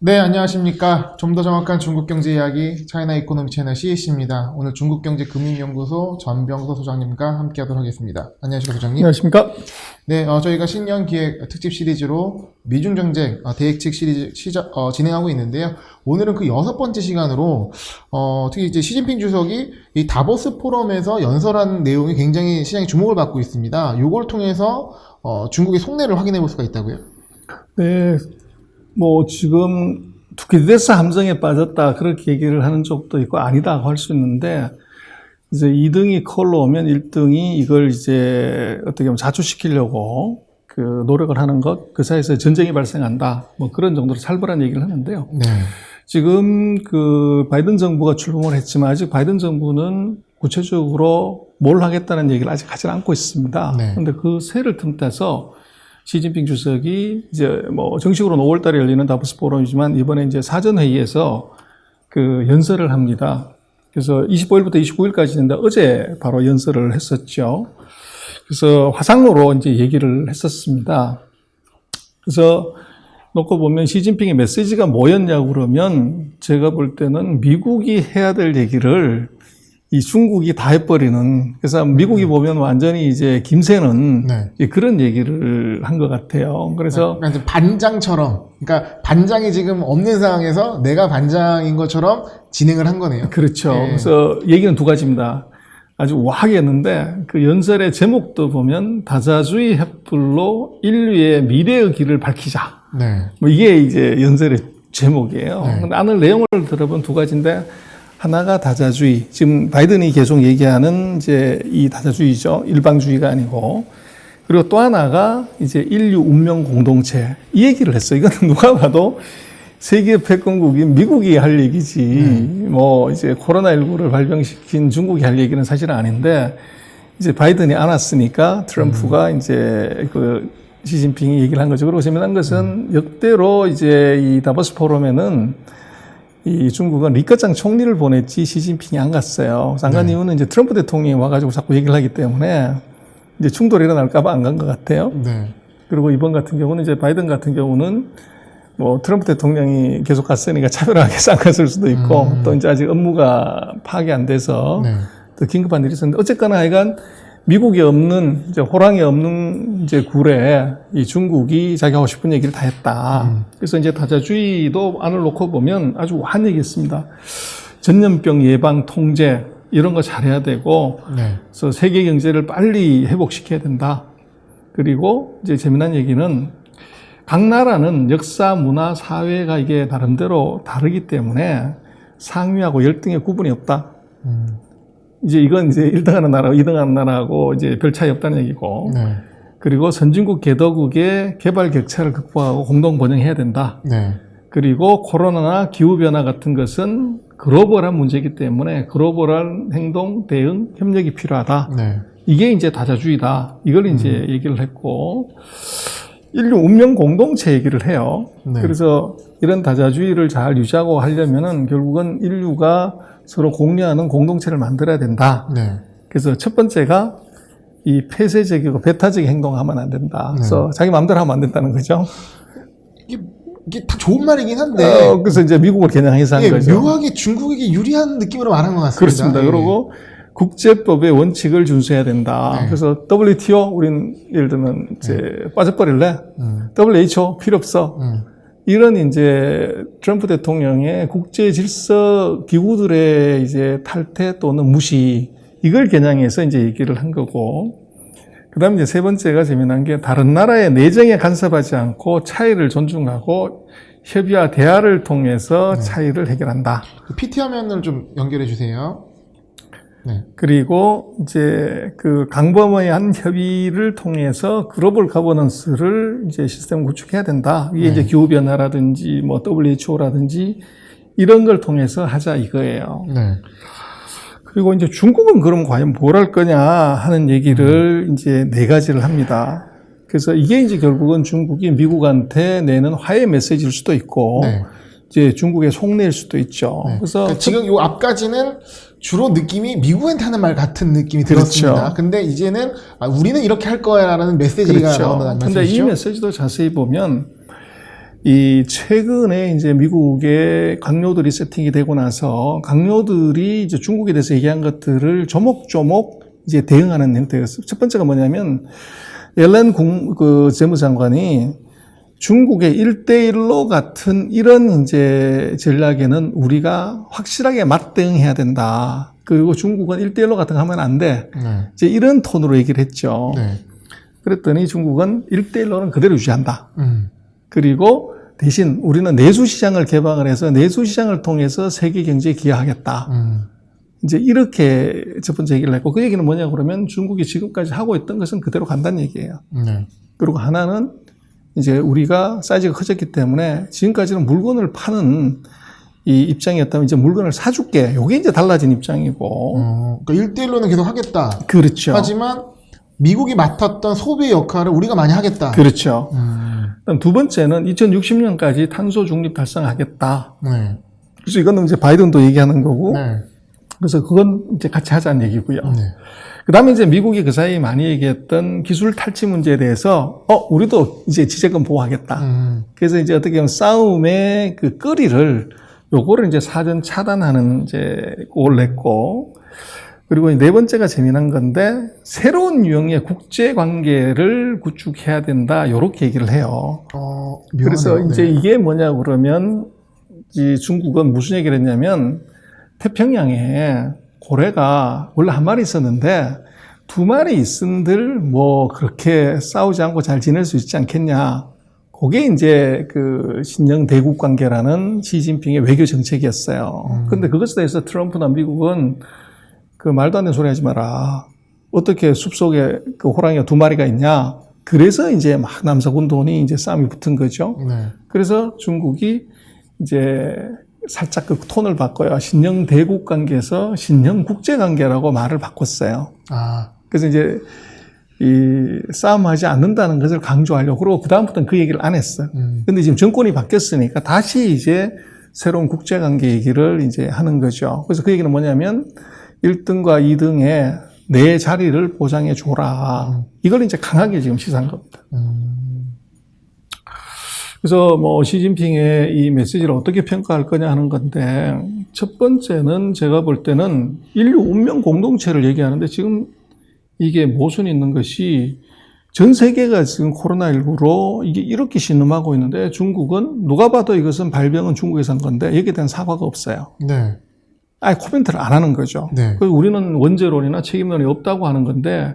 네, 안녕하십니까. 좀 더 정확한 중국 경제 이야기 차이나 이코노미 채널 CAC입니다. 오늘 중국경제금융연구소 전병서 소장님과 함께하도록 하겠습니다. 안녕하십니까, 소장님. 안녕하십니까. 네, 저희가 신년 기획 특집 시리즈로 미중 경쟁 대액책 시리즈 진행하고 있는데요. 오늘은 그 6번째 시간으로 특히 이제 시진핑 주석이 이 다보스 포럼에서 연설한 내용이 굉장히 시장의 주목을 받고 있습니다. 이걸 통해서 중국의 속내를 확인해 볼 수가 있다고요. 네, 지금 투키디데스 함정에 빠졌다 그렇게 얘기를 하는 쪽도 있고 아니다고 할 수 있는데, 이제 2등이 콜로 오면 1등이 이걸 이제 어떻게 보면 자초시키려고 그 노력을 하는 것, 그 사이에서 전쟁이 발생한다, 그런 정도로 살벌한 얘기를 하는데요. 네. 지금 그 바이든 정부가 출범을 했지만 아직 바이든 정부는 구체적으로 뭘 하겠다는 얘기를 아직 하지 않고 있습니다. 네. 그런데 그 새를 틈타서 시진핑 주석이 이제 정식으로는 5월 달에 열리는 다보스 포럼이지만 이번에 이제 사전회의에서 그 연설을 합니다. 그래서 25일부터 29일까지인데 어제 바로 연설을 했었죠. 그래서 화상으로 이제 얘기를 했었습니다. 그래서 놓고 보면 시진핑의 메시지가 뭐였냐고 그러면 제가 볼 때는 미국이 해야 될 얘기를 이 중국이 다 해버리는, 그래서 미국이 보면 완전히 이제 김새는 네. 그런 얘기를 한 것 같아요. 그래서 그러니까 반장처럼, 그러니까 반장이 지금 없는 상황에서 내가 반장인 것처럼 진행을 한 거네요. 그렇죠. 네. 그래서 얘기는 두 가지입니다. 아주 우아하게 했는데 그 연설의 제목도 보면 다자주의 횃불로 인류의 미래의 길을 밝히자. 네. 이게 이제 연설의 제목이에요. 네. 근데 안을 내용을 들어본 두 가지인데, 하나가 다자주의, 지금 바이든이 계속 얘기하는 이제 이 다자주의죠. 일방주의가 아니고. 그리고 또 하나가 이제 인류 운명 공동체. 이 얘기를 했어요. 이거는 누가 봐도 세계 패권국인 미국이 할 얘기지. 이제 코로나19를 발병시킨 중국이 할 얘기는 사실은 아닌데, 이제 바이든이 안 왔으니까 트럼프가 이제 그 시진핑이 얘기를 한 거죠. 그리고 재미난 것은 역대로 이제 이 다보스 포럼에는 이 중국은 리커창 총리를 보냈지 시진핑이 안 갔어요. 안 간 이유는 이제 트럼프 대통령이 와가지고 자꾸 얘기를 하기 때문에 이제 충돌이 일어날까봐 안 간 것 같아요. 네. 그리고 이번 같은 경우는 이제 바이든 같은 경우는 트럼프 대통령이 계속 갔으니까 차별하게 안 갔을 수도 있고 또 이제 아직 업무가 파악이 안 돼서 네. 더 긴급한 일이 있었는데, 어쨌거나 하여간 미국이 없는, 이제 호랑이 없는 이제 굴에 이 중국이 자기 하고 싶은 얘기를 다 했다. 그래서 이제 다자주의도 안을 놓고 보면 아주 우아한 얘기였습니다. 전염병 예방, 통제, 이런 거 잘해야 되고, 네. 그래서 세계 경제를 빨리 회복시켜야 된다. 그리고 이제 재미난 얘기는 각 나라는 역사, 문화, 사회가 이게 나름대로 다르기 때문에 상위하고 열등의 구분이 없다. 이제 이건 이제 1등 하는 나라하고 2등 하는 나라하고 이제 별 차이 없다는 얘기고. 네. 그리고 선진국 개도국의 개발 격차를 극복하고 공동 번영해야 된다. 네. 그리고 코로나나 기후변화 같은 것은 글로벌한 문제이기 때문에 글로벌한 행동, 대응, 협력이 필요하다. 네. 이게 이제 다자주의다. 이걸 이제 얘기를 했고, 인류 운명 공동체 얘기를 해요. 네. 그래서 이런 다자주의를 잘 유지하고 하려면은 결국은 인류가 서로 공유하는 공동체를 만들어야 된다. 네. 그래서 첫 번째가 이 폐쇄적이고 배타적인 행동을 하면 안 된다. 그래서 자기 마음대로 하면 안 된다는 거죠. 이게 다 좋은 말이긴 한데. 그래서 이제 미국을 겨냥해서 한 거죠. 묘하게 중국에게 유리한 느낌으로 말한 것 같습니다. 그렇습니다. 예. 그리고 국제법의 원칙을 준수해야 된다. 네. 그래서 WTO, 우린 예를 들면 이제 빠져버릴래? WHO 필요 없어. 이런 이제 트럼프 대통령의 국제 질서 기구들의 이제 탈퇴 또는 무시, 이걸 겨냥해서 이제 얘기를 한 거고, 그 다음에 이제 세 번째가 재미난 게 다른 나라의 내정에 간섭하지 않고 차이를 존중하고 협의와 대화를 통해서 차이를 해결한다. PT 화면을 좀 연결해 주세요. 네. 그리고 이제 그 강범위한 협의를 통해서 글로벌 거버넌스를 이제 시스템 구축해야 된다. 이게 이제 기후변화라든지 WHO라든지 이런 걸 통해서 하자 이거예요. 네. 그리고 이제 중국은 그럼 과연 뭘 할 거냐 하는 얘기를 이제 네 가지를 합니다. 그래서 이게 이제 결국은 중국이 미국한테 내는 화해 메시지일 수도 있고, 네. 이제 중국의 속내일 수도 있죠. 네. 그래서 그러니까 지금 요 앞까지는 주로 느낌이 미국한테 하는 말 같은 느낌이 그렇죠. 들었습니다. 근데 이제는 우리는 이렇게 할 거야라는 메시지가 그렇죠. 나온다는 근데 이 말씀이시죠? 메시지도 자세히 보면 이 최근에 이제 미국의 강요들이 세팅이 되고 나서 강요들이 이제 중국에 대해서 얘기한 것들을 조목조목 이제 대응하는 형태였어요. 첫 번째가 뭐냐면 옐렌 재무장관이 중국의 1대1로 같은 이런 이제 전략에는 우리가 확실하게 맞대응해야 된다. 그리고 중국은 1대1로 같은 거 하면 안 돼. 네. 이제 이런 톤으로 얘기를 했죠. 네. 그랬더니 중국은 1대1로는 그대로 유지한다. 그리고 대신 우리는 내수시장을 개방을 해서 내수시장을 통해서 세계 경제에 기여하겠다. 이제 이렇게 첫 번째 얘기를 했고, 그 얘기는 뭐냐 그러면 중국이 지금까지 하고 있던 것은 그대로 간다는 얘기예요. 네. 그리고 하나는 이제 우리가 사이즈가 커졌기 때문에 지금까지는 물건을 파는 이 입장이었다면 이제 물건을 사줄게. 요게 이제 달라진 입장이고. 그러니까 1대1로는 계속 하겠다. 그렇죠. 하지만 미국이 맡았던 소비의 역할을 우리가 많이 하겠다. 그렇죠. 그다음 두 번째는 2060년까지 탄소 중립 달성하겠다. 네. 그래서 이거는 이제 바이든도 얘기하는 거고. 네. 그래서 그건 이제 같이 하자는 얘기고요. 네. 그 다음에 이제 미국이 그 사이 많이 얘기했던 기술 탈취 문제에 대해서, 우리도 이제 지재권 보호하겠다. 그래서 이제 어떻게 보면 싸움의 그 거리를, 요거를 이제 사전 차단하는 이제 그걸 냈고, 그리고 네 번째가 재미난 건데, 새로운 유형의 국제 관계를 구축해야 된다. 요렇게 얘기를 해요. 묘하네요. 그래서 네. 이제 이게 뭐냐 그러면, 이 중국은 무슨 얘기를 했냐면, 태평양에 고래가 원래 한 마리 있었는데 두 마리 있은들 뭐 그렇게 싸우지 않고 잘 지낼 수 있지 않겠냐. 그게 이제 그 신형 대국 관계라는 시진핑의 외교 정책이었어요. 근데 그것에 대해서 트럼프나 미국은 그 말도 안 되는 소리 하지 마라. 어떻게 숲속에 그 호랑이가 두 마리가 있냐. 그래서 이제 막 남사군돈이 이제 싸움이 붙은 거죠. 네. 그래서 중국이 이제 살짝 그 톤을 바꿔요. 신형 대국 관계에서 신형 국제 관계라고 말을 바꿨어요. 아. 그래서 이제 이 싸움하지 않는다는 것을 강조하려고 그러고 그다음부터는 그 얘기를 안 했어요. 근데 지금 정권이 바뀌었으니까 다시 이제 새로운 국제 관계 얘기를 이제 하는 거죠. 그래서 그 얘기는 뭐냐면 1등과 2등의 내 자리를 보장해 줘라. 이걸 이제 강하게 지금 시사한 겁니다. 그래서 뭐 시진핑의 이 메시지를 어떻게 평가할 거냐 하는 건데, 첫 번째는 제가 볼 때는 인류 운명 공동체를 얘기하는데 지금 이게 모순이 있는 것이 전 세계가 지금 코로나19로 이게 이렇게 신음하고 있는데 중국은 누가 봐도 이것은 발병은 중국에서 한 건데 여기에 대한 사과가 없어요. 네. 아예 코멘트를 안 하는 거죠. 네. 그래서 우리는 원죄론이나 책임론이 없다고 하는 건데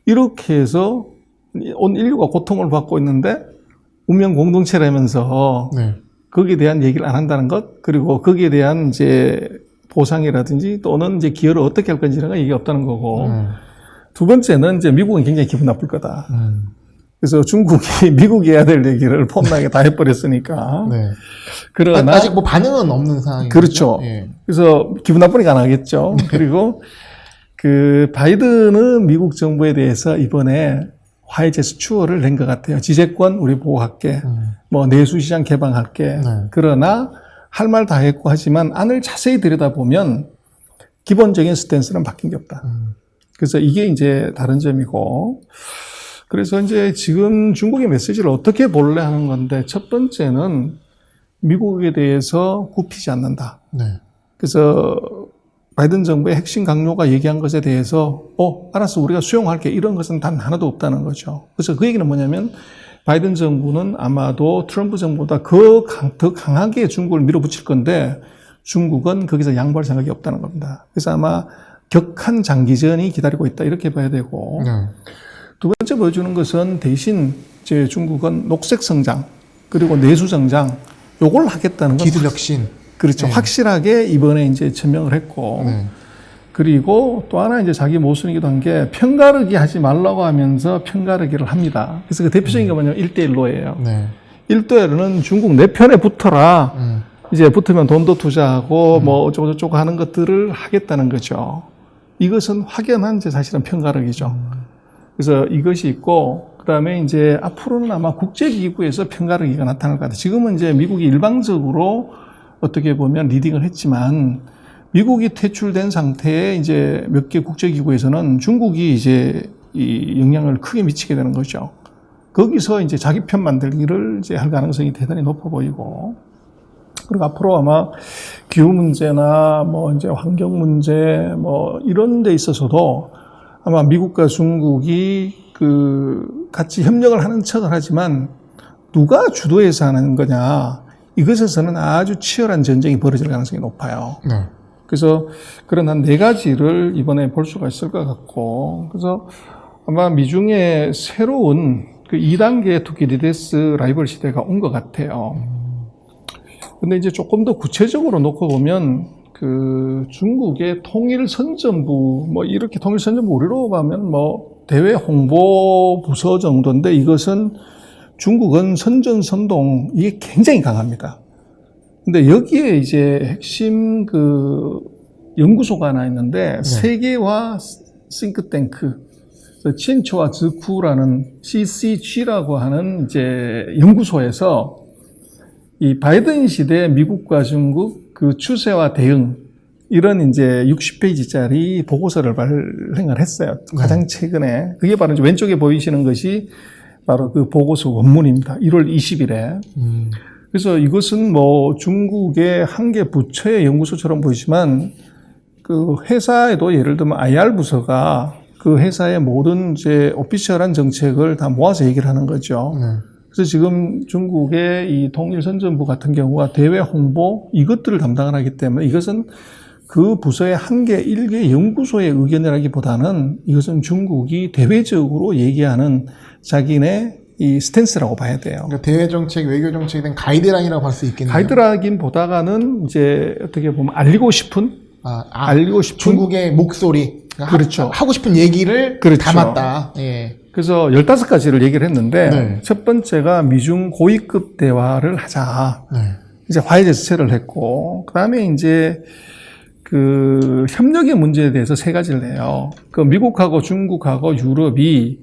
이렇게 해서 온 인류가 고통을 받고 있는데 운명 공동체라면서 네. 거기에 대한 얘기를 안 한다는 것, 그리고 거기에 대한 이제 보상이라든지 또는 이제 기여를 어떻게 할 건지가 얘기 없다는 거고. 두 번째는 이제 미국은 굉장히 기분 나쁠 거다. 그래서 중국이 미국이 해야 될 얘기를 폼나게 다 해버렸으니까. 네. 그러나 아직 뭐 반응은 없는 상황이죠. 그렇죠. 예. 그래서 기분 나쁘니까 안 하겠죠. 그리고 그 바이든은 미국 정부에 대해서 이번에 화해 제스처를 낸 것 같아요. 지재권 우리 보호할게. 뭐 내수시장 개방할게. 네. 그러나 할 말 다 했고 하지만 안을 자세히 들여다보면 기본적인 스탠스는 바뀐 게 없다. 그래서 이게 이제 다른 점이고. 그래서 이제 지금 중국의 메시지를 어떻게 볼래 하는 건데 첫 번째는 미국에 대해서 굽히지 않는다. 네. 그래서 바이든 정부의 핵심 강요가 얘기한 것에 대해서 알았어 우리가 수용할게 이런 것은 단 하나도 없다는 거죠. 그래서 그 얘기는 뭐냐면 바이든 정부는 아마도 트럼프 정부보다 더 강하게 중국을 밀어붙일 건데 중국은 거기서 양보할 생각이 없다는 겁니다. 그래서 아마 격한 장기전이 기다리고 있다 이렇게 봐야 되고 네. 두 번째 보여주는 것은 대신 이제 중국은 녹색 성장 그리고 내수 성장 요걸 하겠다는 건 기술 혁신. 그렇죠. 네. 확실하게 이번에 이제 천명을 했고, 네. 그리고 또 하나 이제 자기 모순이기도 한 게 편가르기 하지 말라고 하면서 편가르기를 합니다. 그래서 그 대표적인 게 뭐냐면 1대1로예요. 네. 1대1로는 중국 내 편에 붙어라. 이제 붙으면 돈도 투자하고 뭐 어쩌고저쩌고 하는 것들을 하겠다는 거죠. 이것은 확연한 이제 사실은 편가르기죠. 그래서 이것이 있고, 그 다음에 이제 앞으로는 아마 국제기구에서 편가르기가 나타날 것 같아요. 지금은 이제 미국이 일방적으로 어떻게 보면 리딩을 했지만 미국이 퇴출된 상태에 이제 몇 개 국제기구에서는 중국이 이제 이 영향을 크게 미치게 되는 거죠. 거기서 이제 자기 편 만들기를 이제 할 가능성이 대단히 높아 보이고, 그리고 앞으로 아마 기후 문제나 뭐 이제 환경 문제 뭐 이런 데 있어서도 아마 미국과 중국이 같이 협력을 하는 척을 하지만 누가 주도해서 하는 거냐, 이것에서는 아주 치열한 전쟁이 벌어질 가능성이 높아요. 네. 그래서 그런 한 4가지를 이번에 볼 수가 있을 것 같고, 그래서 아마 미중의 새로운 2단계 투키디데스 라이벌 시대가 온 것 같아요. 근데 이제 조금 더 구체적으로 놓고 보면 중국의 통일선전부, 뭐 이렇게 통일선전부 우리로 가면 뭐 대외 홍보 부서 정도인데, 이것은 중국은 선전선동 이게 굉장히 강합니다. 근데 여기에 이제 핵심 연구소가 하나 있는데, 세계화 싱크탱크 치엔초와 즈쿠라는 CCG라고 하는 이제 연구소에서 이 바이든 시대 미국과 중국 추세와 대응, 이런 이제 60페이지짜리 보고서를 발행을 했어요. 가장 최근에. 그게 바로 이제 왼쪽에 보이시는 것이 바로 그 보고서 원문입니다. 1월 20일에. 그래서 이것은 뭐 중국의 한 개 부처의 연구소처럼 보이지만, 회사에도 예를 들면 IR 부서가 그 회사의 모든 이제 오피셜한 정책을 다 모아서 얘기를 하는 거죠. 그래서 지금 중국의 이 통일선전부 같은 경우가 대외 홍보 이것들을 담당을 하기 때문에, 이것은 그 부서의 한 개, 일개 연구소의 의견이라기보다는 이것은 중국이 대외적으로 얘기하는 자기네 이 스탠스라고 봐야 돼요. 그러니까 대외 정책, 외교 정책에 대한 가이드라인이라고 할 수 있겠네요. 가이드라인보다는 이제 어떻게 보면 알리고 싶은 중국의 목소리. 그렇죠. 하고 싶은 얘기를 담았다. 예. 그래서 15가지를 얘기를 했는데, 첫 번째가 미중 고위급 대화를 하자. 이제 화해 제스처를 했고, 그 다음에 이제 협력의 문제에 대해서 3가지를 내요. 미국하고 중국하고 유럽이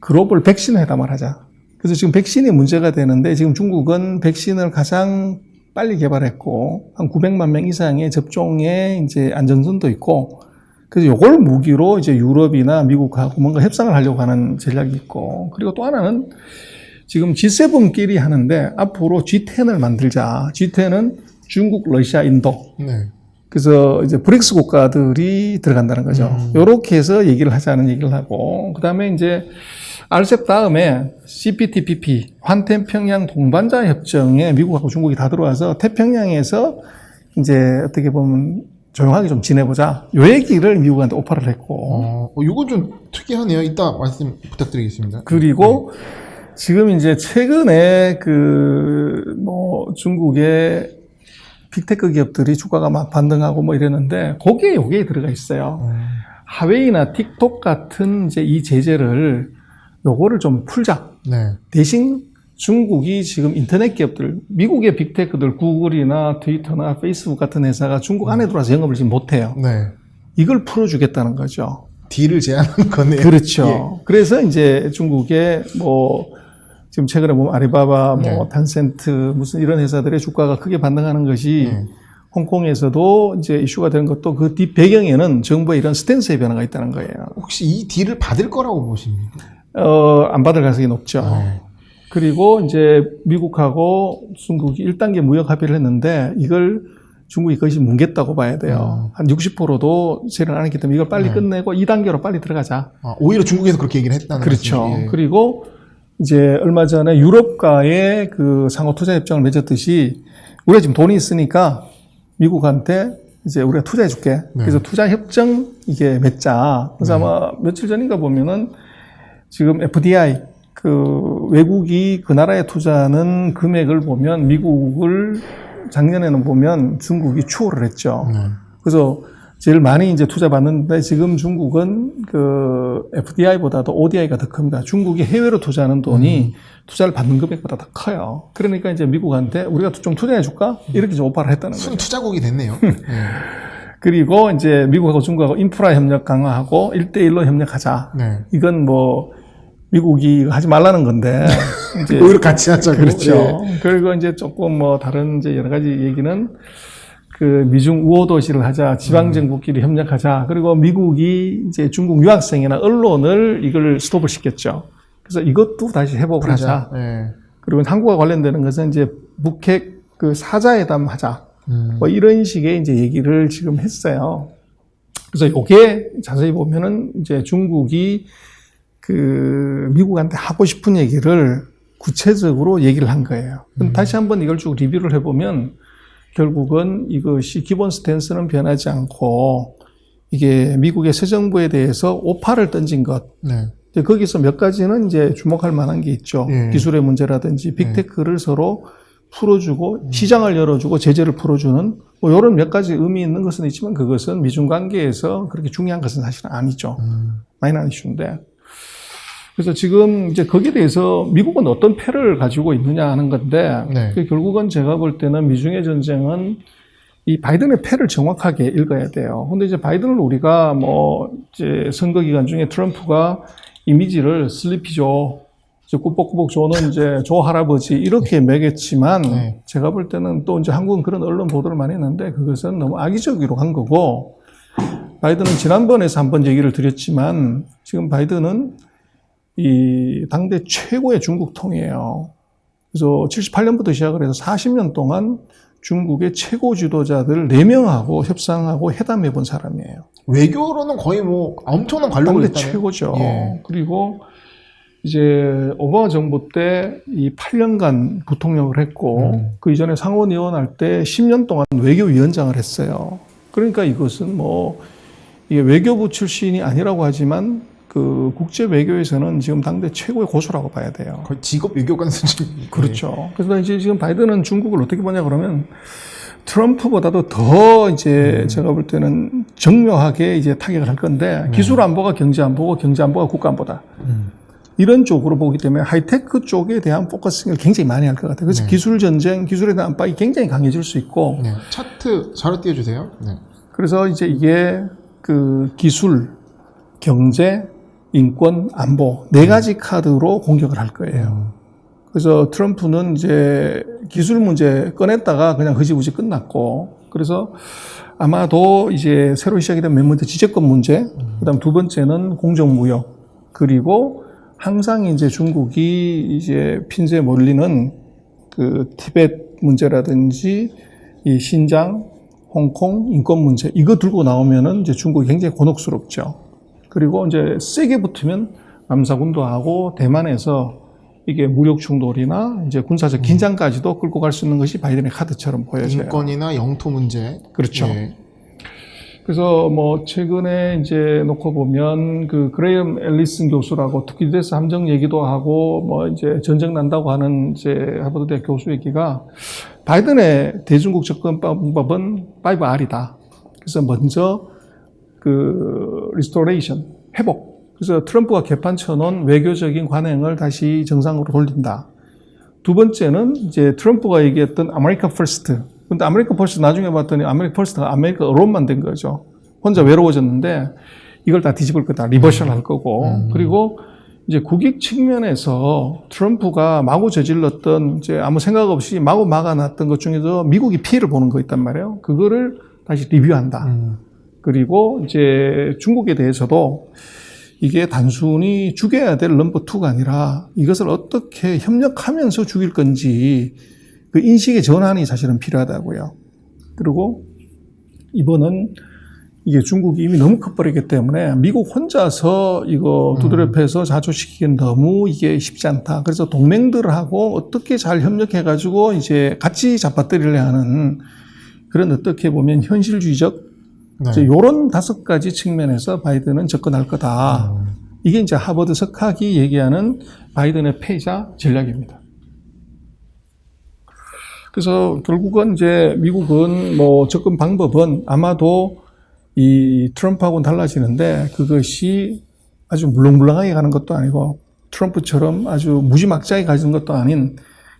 글로벌 백신 회담을 하자. 그래서 지금 백신이 문제가 되는데, 지금 중국은 백신을 가장 빨리 개발했고, 한 900만 명 이상의 접종에 이제 안정선도 있고, 그래서 이걸 무기로 이제 유럽이나 미국하고 뭔가 협상을 하려고 하는 전략이 있고, 그리고 또 하나는 지금 G7끼리 하는데 앞으로 G10을 만들자. G10은 중국, 러시아, 인도. 그래서 이제 브릭스 국가들이 들어간다는 거죠. 요렇게 해서 얘기를 하자는 얘기를 하고, 그 다음에 이제 RCEP 다음에 CPTPP, 환태평양 동반자 협정에 미국하고 중국이 다 들어와서 태평양에서 이제 어떻게 보면 조용하게 좀 지내보자. 요 얘기를 미국한테 오퍼를 했고. 이거 좀 특이하네요. 이따 말씀 부탁드리겠습니다. 그리고 지금 이제 최근에 중국의 빅테크 기업들이 주가가 막 반등하고 뭐 이랬는데, 거기에 요게 들어가 있어요. 하웨이나 틱톡 같은 이제 이 제재를 요거를 좀 풀자. 대신 중국이 지금 인터넷 기업들, 미국의 빅테크들, 구글이나 트위터나 페이스북 같은 회사가 중국 안에 들어와서 영업을 지금 못해요. 이걸 풀어주겠다는 거죠. 딜을 제안하는 거네요. 그렇죠. 예. 그래서 이제 중국의 지금 최근에 보면 아리바바, 텐센트, 무슨 이런 회사들의 주가가 크게 반등하는 것이 홍콩에서도 이제 이슈가 되는 것도 그 뒷 배경에는 정부의 이런 스탠스의 변화가 있다는 거예요. 혹시 이 딜을 받을 거라고 보십니까? 안 받을 가능성이 높죠. 그리고 이제 미국하고 중국이 1단계 무역 합의를 했는데, 이걸 중국이 거의 뭉갰다고 봐야 돼요. 한 60%도 세를 안 했기 때문에 이걸 빨리 끝내고 2단계로 빨리 들어가자. 오히려 중국에서 그렇게 얘기를 했다는 거죠. 그렇죠. 그리고 이제 얼마 전에 유럽과의 상호 투자 협정을 맺었듯이, 우리가 지금 돈이 있으니까 미국한테 이제 우리가 투자해 줄게. 그래서 투자 협정 이게 맺자. 그래서 아마 며칠 전인가 보면은 지금 FDI 외국이 그 나라에 투자하는 금액을 보면, 미국을 작년에는 보면 중국이 추월을 했죠. 그래서 제일 많이 이제 투자 받는데, 지금 중국은 FDI보다도 ODI가 더 큽니다. 중국이 해외로 투자하는 돈이 투자를 받는 금액보다 더 커요. 그러니까 이제 미국한테 우리가 좀 투자해 줄까? 이렇게 좀 오파를 했다는 거예요. 순 투자국이 됐네요. 그리고 이제 미국하고 중국하고 인프라 협력 강화하고 1대1로 협력하자. 이건 미국이 하지 말라는 건데. 이제 오히려 같이 하자고. 그렇죠. 그리고 이제 조금 다른 이제 여러 가지 얘기는 미중 우호 도시를 하자, 지방정부끼리 협력하자. 그리고 미국이 이제 중국 유학생이나 언론을 이걸 스톱을 시켰죠. 그래서 이것도 다시 회복을 하자. 네. 그리고 한국과 관련되는 것은 이제 북핵 그 사자회담 하자. 뭐 이런 식의 이제 얘기를 지금 했어요. 그래서 요게 자세히 보면은 이제 중국이 그 미국한테 하고 싶은 얘기를 구체적으로 얘기를 한 거예요. 그럼 다시 한번 이걸 쭉 리뷰를 해보면 결국은 이것이 기본 스탠스는 변하지 않고 이게 미국의 새 정부에 대해서 오파를 던진 것. 네. 이제 거기서 몇 가지는 이제 주목할 만한 게 있죠. 예. 기술의 문제라든지 빅테크를 서로 풀어주고 시장을 열어주고 제재를 풀어주는 뭐 이런 몇 가지 의미 있는 것은 있지만 그것은 미중 관계에서 그렇게 중요한 것은 사실은 아니죠. 마이너한 이슈인데. 그래서 지금 이제 거기에 대해서 미국은 어떤 패를 가지고 있느냐 하는 건데 네. 결국은 제가 볼 때는 미중의 전쟁은 이 바이든의 패를 정확하게 읽어야 돼요. 근데 이제 바이든을 우리가 뭐 이제 선거 기간 중에 트럼프가 이미지를 슬리피조, 꾸벅꾸벅 조는 이제 조 할아버지 이렇게 매겼지만 네. 제가 볼 때는 또 이제 한국은 그런 언론 보도를 많이 했는데 그것은 너무 악의적으로 한 거고 바이든은 지난번에서 한번 얘기를 드렸지만 지금 바이든은 이 당대 최고의 중국통이에요. 그래서 78년부터 시작을 해서 40년 동안 중국의 최고 지도자들 4명하고 협상하고 회담해 본 사람이에요. 외교로는 거의 뭐 엄청난 관록을 당대 했다네요. 최고죠. 예. 그리고 이제 오바마 정부 때 이 8년간 부통령을 했고 그 이전에 상원의원 할 때 10년 동안 외교위원장을 했어요. 그러니까 이것은 뭐 이게 외교부 출신이 아니라고 하지만 그 국제 외교에서는 지금 당대 최고의 고수라고 봐야 돼요. 거의 직업 외교관 수준. 그렇죠. 그래서 이제 지금 바이든은 중국을 어떻게 보냐 그러면 트럼프보다도 더 이제 제가 볼 때는 정묘하게 이제 타격을 할 건데 기술 안보가 경제 안보고 경제 안보가 국가 안보다. 이런 쪽으로 보기 때문에 하이테크 쪽에 대한 포커싱을 굉장히 많이 할 것 같아요. 그래서 기술 전쟁, 기술에 대한 압박이 굉장히 강해질 수 있고. 네. 차트 자료 띄워주세요. 네. 그래서 이제 이게 그 기술, 경제, 인권, 안보 4가지 카드로 공격을 할 거예요. 그래서 트럼프는 이제 기술 문제 꺼냈다가 그냥 흐지부지 끝났고, 그래서 아마도 이제 새로 시작이 된 맨 번째 지적권 문제, 그다음 두 번째는 공정무역, 그리고 항상 이제 중국이 이제 핀셋 몰리는 그 티벳 문제라든지 이 신장, 홍콩 인권 문제 이거 들고 나오면은 이제 중국이 굉장히 곤혹스럽죠. 그리고 이제 세게 붙으면 남사군도 하고 대만에서 이게 무력 충돌이나 이제 군사적 긴장까지도 끌고 갈 수 있는 것이 바이든의 카드처럼 보여져요. 인권이나 영토 문제. 그렇죠. 예. 그래서 뭐 최근에 이제 놓고 보면 그 그레이엄 앨리슨 교수라고 투키디데스 함정 얘기도 하고 뭐 이제 전쟁 난다고 하는 이제 하버드대 교수 얘기가 바이든의 대중국 접근 방법은 5R이다. 그래서 먼저 그 리스토레이션, 회복. 그래서 트럼프가 개판 쳐놓은 외교적인 관행을 다시 정상으로 돌린다. 두 번째는 이제 트럼프가 얘기했던 아메리카 퍼스트. 근데 아메리카 퍼스트 나중에 봤더니 아메리카 퍼스트가 아메리카 언론만 된 거죠. 혼자 외로워졌는데 이걸 다 뒤집을 거다. 리버셜 할 거고. 그리고 이제 국익 측면에서 트럼프가 마구 저질렀던 이제 아무 생각 없이 마구 막아놨던 것 중에서 미국이 피해를 보는 거 있단 말이에요. 그거를 다시 리뷰한다. 그리고 이제 중국에 대해서도 이게 단순히 죽여야 될 넘버 2가 아니라 이것을 어떻게 협력하면서 죽일 건지 그 인식의 전환이 사실은 필요하다고요. 그리고 이번은 이게 중국이 이미 너무 커버리기 때문에 미국 혼자서 이거 두드려 패서 자초시키기는 너무 이게 쉽지 않다. 그래서 동맹들하고 어떻게 잘 협력해가지고 이제 같이 잡아뜨리려 하는 그런 어떻게 보면 현실주의적 네. 이런 5가지 측면에서 바이든은 접근할 거다. 이게 이제 하버드 석학이 얘기하는 바이든의 패자 전략입니다. 그래서 결국은 이제 미국은 뭐 접근 방법은 아마도 이 트럼프하고는 달라지는데 그것이 아주 물렁물렁하게 가는 것도 아니고 트럼프처럼 아주 무지막지하게 가는 것도 아닌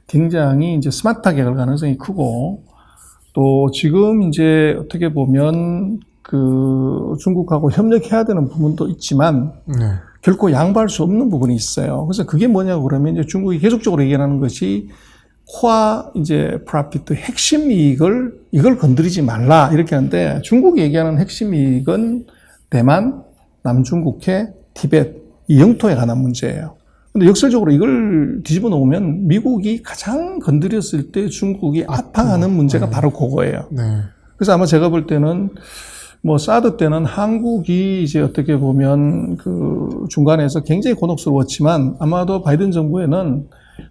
굉장히 이제 스마트하게 갈 가능성이 크고 또 지금 이제 어떻게 보면 그 중국하고 협력해야 되는 부분도 있지만 네. 결코 양보할 수 없는 부분이 있어요. 그래서 그게 뭐냐고 그러면 이제 중국이 계속적으로 얘기하는 것이 코어 이제 프로피트 핵심 이익을 이걸 건드리지 말라 이렇게 하는데 중국이 얘기하는 핵심 이익은 대만, 남중국해, 티벳 이 영토에 관한 문제예요. 근데 역설적으로 이걸 뒤집어 놓으면 미국이 가장 건드렸을 때 중국이 아파하는 문제가 바로 그거예요. 네. 그래서 아마 제가 볼 때는 뭐 사드 때는 한국이 이제 어떻게 보면 그 중간에서 굉장히 곤혹스러웠지만 아마도 바이든 정부에는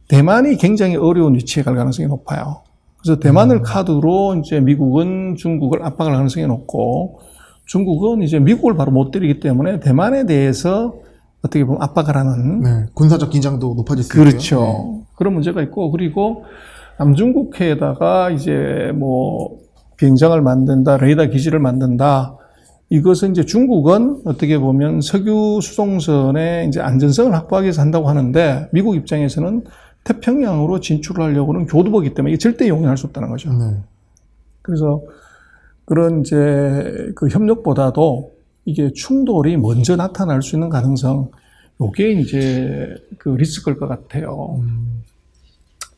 대만이 굉장히 어려운 위치에 갈 가능성이 높아요. 그래서 대만을 카드로 이제 미국은 중국을 압박할 가능성이 높고 중국은 이제 미국을 바로 못 때리기 때문에 대만에 대해서 어떻게 보면 압박을 하는 네. 군사적 긴장도 높아질 수 있고요. 그렇죠. 네. 그런 문제가 있고 그리고 남중국해에다가 이제 뭐 비행장을 만든다, 레이더 기지를 만든다. 이것은 이제 중국은 어떻게 보면 석유 수송선의 이제 안전성을 확보하기 위해서 한다고 하는데 미국 입장에서는 태평양으로 진출을 하려고는 교두보기 때문에 이게 절대 용인할 수 없다는 거죠. 네. 그래서 그런 이제 그 협력보다도 이게 충돌이 먼저 나타날 수 있는 가능성, 요게 이제 그 리스크일 것 같아요.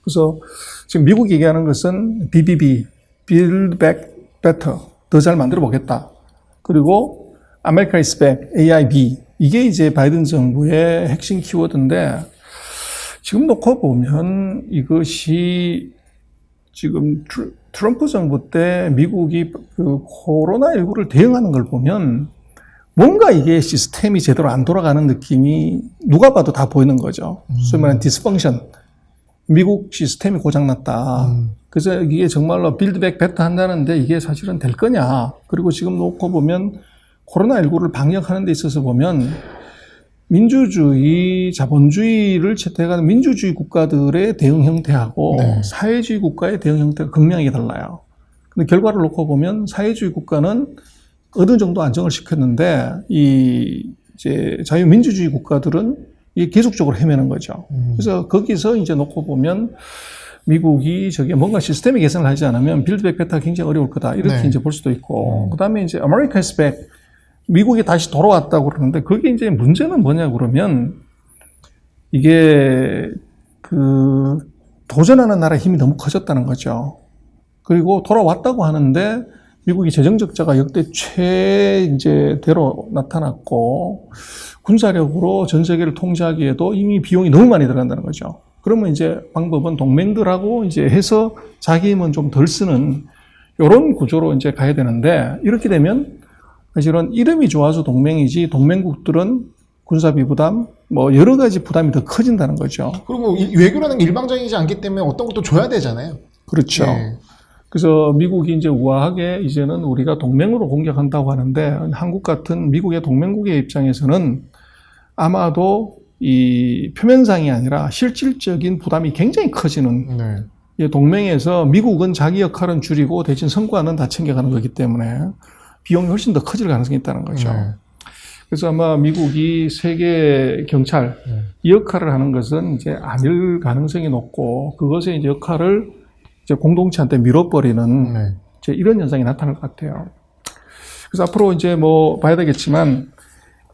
그래서 지금 미국이 얘기하는 것은 BBB, Build Back Better, 더 잘 만들어 보겠다. 그리고 America is Back, AIB, 이게 이제 바이든 정부의 핵심 키워드인데 지금 놓고 보면 이것이 지금 트럼프 정부 때 미국이 그 코로나19를 대응하는 걸 보면 뭔가 이게 시스템이 제대로 안 돌아가는 느낌이 누가 봐도 다 보이는 거죠. 소위 말하는 디스펑션. 미국 시스템이 고장났다. 그래서 이게 정말로 빌드백 베터 한다는데 이게 사실은 될 거냐. 그리고 지금 놓고 보면 코로나19를 방역하는 데 있어서 보면 민주주의, 자본주의를 채택하는 민주주의 국가들의 대응 형태하고 네. 사회주의 국가의 대응 형태가 극명하게 달라요. 근데 결과를 놓고 보면 사회주의 국가는 어느 정도 안정을 시켰는데 이 이제 자유민주주의 국가들은 이게 계속적으로 헤매는 거죠. 그래서 거기서 이제 놓고 보면 미국이 저게 뭔가 시스템의 개선을 하지 않으면 빌드백 베터가 굉장히 어려울 거다. 이렇게 네. 이제 볼 수도 있고. 그 다음에 이제 America is back. 미국이 다시 돌아왔다고 그러는데 그게 이제 문제는 뭐냐 그러면 이게 그 도전하는 나라의 힘이 너무 커졌다는 거죠. 그리고 돌아왔다고 하는데 미국이 재정 적자가 역대 최대로 나타났고 군사력으로 전 세계를 통제하기에도 이미 비용이 너무 많이 들어간다는 거죠. 그러면 이제 방법은 동맹들하고 이제 해서 자기 힘은 좀 덜 쓰는 이런 구조로 이제 가야 되는데 이렇게 되면 사실은 이름이 좋아서 동맹이지 동맹국들은 군사비 부담 뭐 여러 가지 부담이 더 커진다는 거죠. 그리고 외교라는 게 일방적이지 않기 때문에 어떤 것도 줘야 되잖아요. 그렇죠. 네. 그래서 미국이 이제 우아하게 이제는 우리가 동맹으로 공격한다고 하는데 한국 같은 미국의 동맹국의 입장에서는 아마도 이 표면상이 아니라 실질적인 부담이 굉장히 커지는 네. 이 동맹에서 미국은 자기 역할은 줄이고 대신 성과는 다 챙겨가는 거기 때문에 비용이 훨씬 더 커질 가능성이 있다는 거죠. 네. 그래서 아마 미국이 세계 경찰 이 역할을 하는 것은 이제 아닐 가능성이 높고 그것의 이제 역할을 이제 공동체한테 밀어버리는 네. 이제 이런 현상이 나타날 것 같아요. 그래서 앞으로 이제 뭐 봐야 되겠지만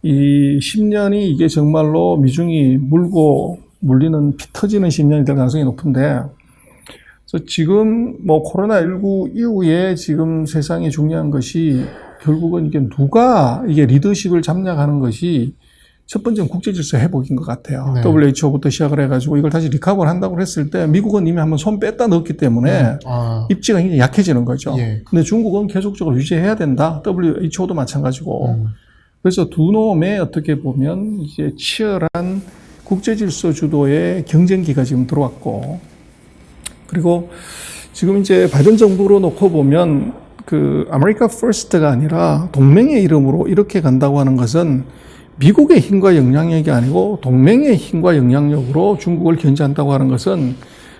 이 10년이 이게 정말로 미중이 물고 물리는 피 터지는 10년이 될 가능성이 높은데 그래서 지금 뭐 코로나19 이후에 지금 세상에 중요한 것이 결국은 이게 누가 이게 리더십을 잡냐가는 것이 첫 번째는 국제질서 회복인 것 같아요. 네. WHO부터 시작을 해가지고 이걸 다시 리커버를 한다고 했을 때 미국은 이미 한번 손 뺐다 넣었기 때문에 입지가 굉장히 약해지는 거죠. 예. 근데 중국은 계속적으로 유지해야 된다. WHO도 마찬가지고. 그래서 두 놈의 어떻게 보면 이제 치열한 국제질서 주도의 경쟁기가 지금 들어왔고 그리고 지금 이제 바이든 정부로 놓고 보면 그 아메리카 퍼스트가 아니라 동맹의 이름으로 이렇게 간다고 하는 것은 미국의 힘과 영향력이 아니고 동맹의 힘과 영향력으로 중국을 견제한다고 하는 것은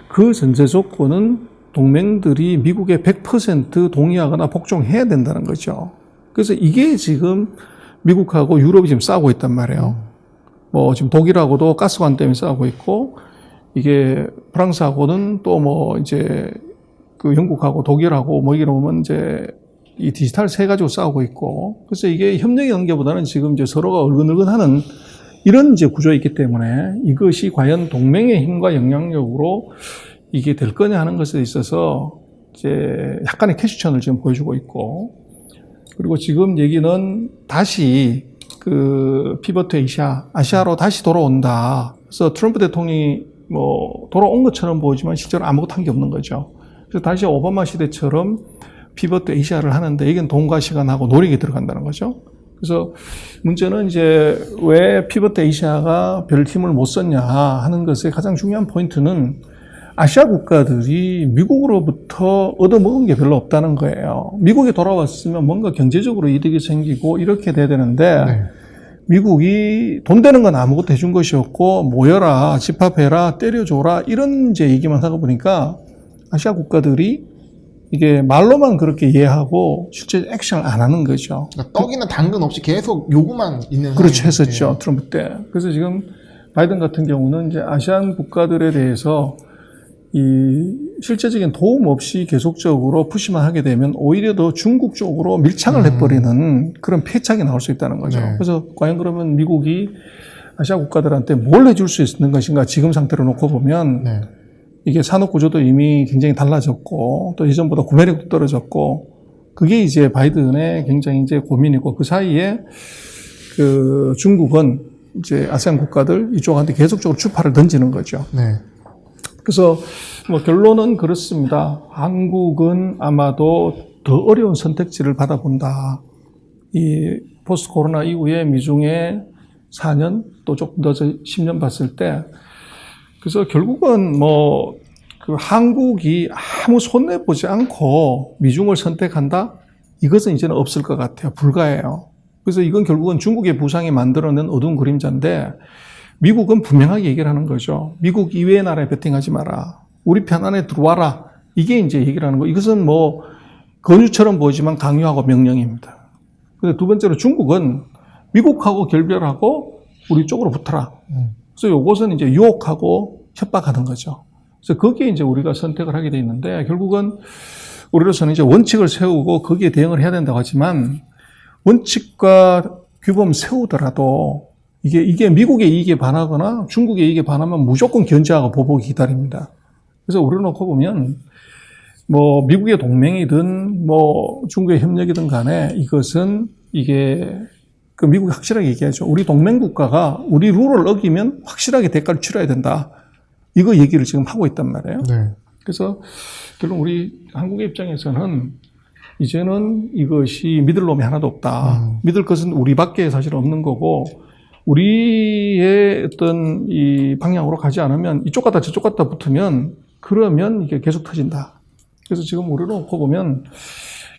그 전제 조건은 동맹들이 미국에 100% 동의하거나 복종해야 된다는 거죠. 그래서 이게 지금 미국하고 유럽이 지금 싸우고 있단 말이에요. 뭐 지금 독일하고도 가스관 때문에 싸우고 있고 이게 프랑스하고는 또 뭐 이제 그 영국하고 독일하고 뭐 이러면 이제 이 디지털 세 가지고 싸우고 있고 그래서 이게 협력의 관계보다는 지금 이제 서로가 얼근얼근하는 이런 이제 구조에 있기 때문에 이것이 과연 동맹의 힘과 영향력으로 이게 될 거냐 하는 것에 있어서 이제 약간의 퀘스천을 지금 보여주고 있고 그리고 지금 얘기는 다시 그 피버트 아시아로 다시 돌아온다. 그래서 트럼프 대통령이 뭐 돌아온 것처럼 보이지만 실제로 아무것도 한 게 없는 거죠. 그래서 다시 오바마 시대처럼 피벗 아시아를 하는데 이건 돈과 시간하고 노력이 들어간다는 거죠. 그래서 문제는 이제 왜 피벗 아시아가 별 힘을 못 썼냐 하는 것의 가장 중요한 포인트는 아시아 국가들이 미국으로부터 얻어먹은 게 별로 없다는 거예요. 미국에 돌아왔으면 뭔가 경제적으로 이득이 생기고 이렇게 돼야 되는데 네. 미국이 돈 되는 건 아무것도 해준 것이 없고 모여라, 집합해라, 때려줘라 이런 이제 얘기만 하다 보니까 아시아 국가들이 이게 말로만 그렇게 이해하고 실제 액션을 안 하는 거죠. 그러니까 떡이나 당근 없이 계속 요구만 있는 그렇죠. 상황이에요. 했었죠. 네. 트럼프 때. 그래서 지금 바이든 같은 경우는 이제 아시안 국가들에 대해서 이 실제적인 도움 없이 계속적으로 푸시만 하게 되면 오히려 더 중국 쪽으로 밀착을 해버리는 그런 패착이 나올 수 있다는 거죠. 네. 그래서 과연 그러면 미국이 아시아 국가들한테 뭘 해줄 수 있는 것인가 지금 상태로 놓고 보면 네. 이게 산업 구조도 이미 굉장히 달라졌고 또 예전보다 구매력도 떨어졌고 그게 이제 바이든의 굉장히 이제 고민이고 그 사이에 그 중국은 이제 아세안 국가들 이쪽한테 계속적으로 주파를 던지는 거죠. 네. 그래서 뭐 결론은 그렇습니다. 한국은 아마도 더 어려운 선택지를 받아본다. 이 포스트 코로나 이후에 미중의 4년 또 조금 더 10년 봤을 때 그래서 결국은 뭐 그 한국이 아무 손내 보지 않고 미중을 선택한다? 이것은 이제는 없을 것 같아요. 불가해요. 그래서 이건 결국은 중국의 부상이 만들어낸 어두운 그림자인데 미국은 분명하게 얘기를 하는 거죠. 미국 이외의 나라에 베팅하지 마라. 우리 편 안에 들어와라. 이게 이제 얘기를 하는 거. 이것은 뭐 권유처럼 보이지만 강요하고 명령입니다. 근데 두 번째로 중국은 미국하고 결별하고 우리 쪽으로 붙어라. 그래서 이것은 이제 유혹하고 협박하는 거죠. 그래서 거기에 이제 우리가 선택을 하게 돼 있는데 결국은 우리로서는 이제 원칙을 세우고 거기에 대응을 해야 된다고 하지만 원칙과 규범 세우더라도 이게 미국의 이익에 반하거나 중국의 이익에 반하면 무조건 견제하고 보복이 기다립니다. 그래서 우리를 놓고 보면 뭐 미국의 동맹이든 뭐 중국의 협력이든 간에 이것은 이게 그 미국이 확실하게 얘기하죠. 우리 동맹 국가가 우리 룰을 어기면 확실하게 대가를 치러야 된다. 이거 얘기를 지금 하고 있단 말이에요. 네. 그래서 결국 우리 한국의 입장에서는 이제는 이것이 믿을 놈이 하나도 없다. 믿을 것은 우리밖에 사실 없는 거고 우리의 어떤 이 방향으로 가지 않으면 이쪽 갔다 저쪽 갔다 붙으면 그러면 이게 계속 터진다. 그래서 지금 우리로 놓고 보면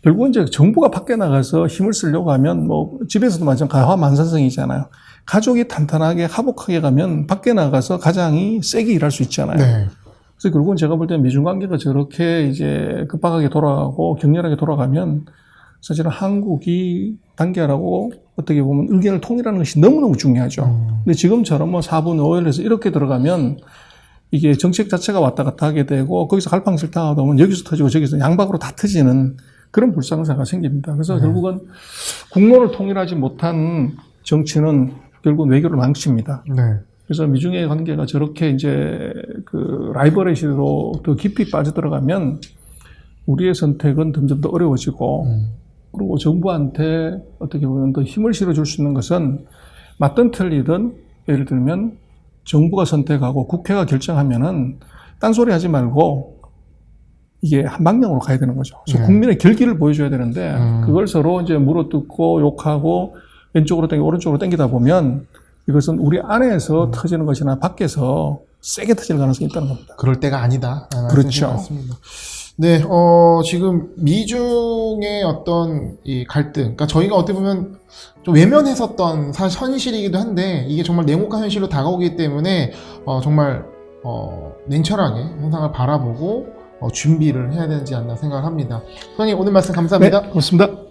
결국은 이제 정부가 밖에 나가서 힘을 쓰려고 하면 뭐 집에서도 마찬가지 가화만산성이잖아요. 가족이 탄탄하게 화목하게 가면 밖에 나가서 가장이 세게 일할 수 있잖아요. 네. 그래서 결국은 제가 볼 때 미중 관계가 저렇게 이제 급박하게 돌아가고 격렬하게 돌아가면 사실은 한국이 단결하고 어떻게 보면 의견을 통일하는 것이 너무너무 중요하죠. 근데 지금처럼 뭐 4분 5일에서 이렇게 들어가면 이게 정책 자체가 왔다 갔다 하게 되고 거기서 갈팡질팡하다 보면 여기서 터지고 저기서 양박으로 다 터지는 그런 불상사가 생깁니다. 그래서 결국은 국론을 통일하지 못한 정치는 결국 외교를 망칩니다. 네. 그래서 미중의 관계가 저렇게 이제 그 라이벌의식으로 더 깊이 빠져들어가면 우리의 선택은 점점 더 어려워지고 그리고 정부한테 어떻게 보면 더 힘을 실어줄 수 있는 것은 맞든 틀리든 예를 들면 정부가 선택하고 국회가 결정하면은 딴소리 하지 말고 이게 한 방향으로 가야 되는 거죠. 그래서 국민의 결기를 보여줘야 되는데 그걸 서로 이제 물어뜯고 욕하고 왼쪽으로 당기고 오른쪽으로 당기다 보면 이것은 우리 안에서 터지는 것이나 밖에서 세게 터질 가능성이 있다는 겁니다. 그럴 때가 아니다. 그렇죠. 같습니다. 네, 지금 미중의 어떤 이 갈등, 그러니까 저희가 어떻게 보면 좀 외면했었던 현실이기도 한데 이게 정말 냉혹한 현실로 다가오기 때문에 정말 냉철하게 현상을 바라보고 준비를 해야 되지 않나 생각을 합니다. 소장님 오늘 말씀 감사합니다. 네, 고맙습니다.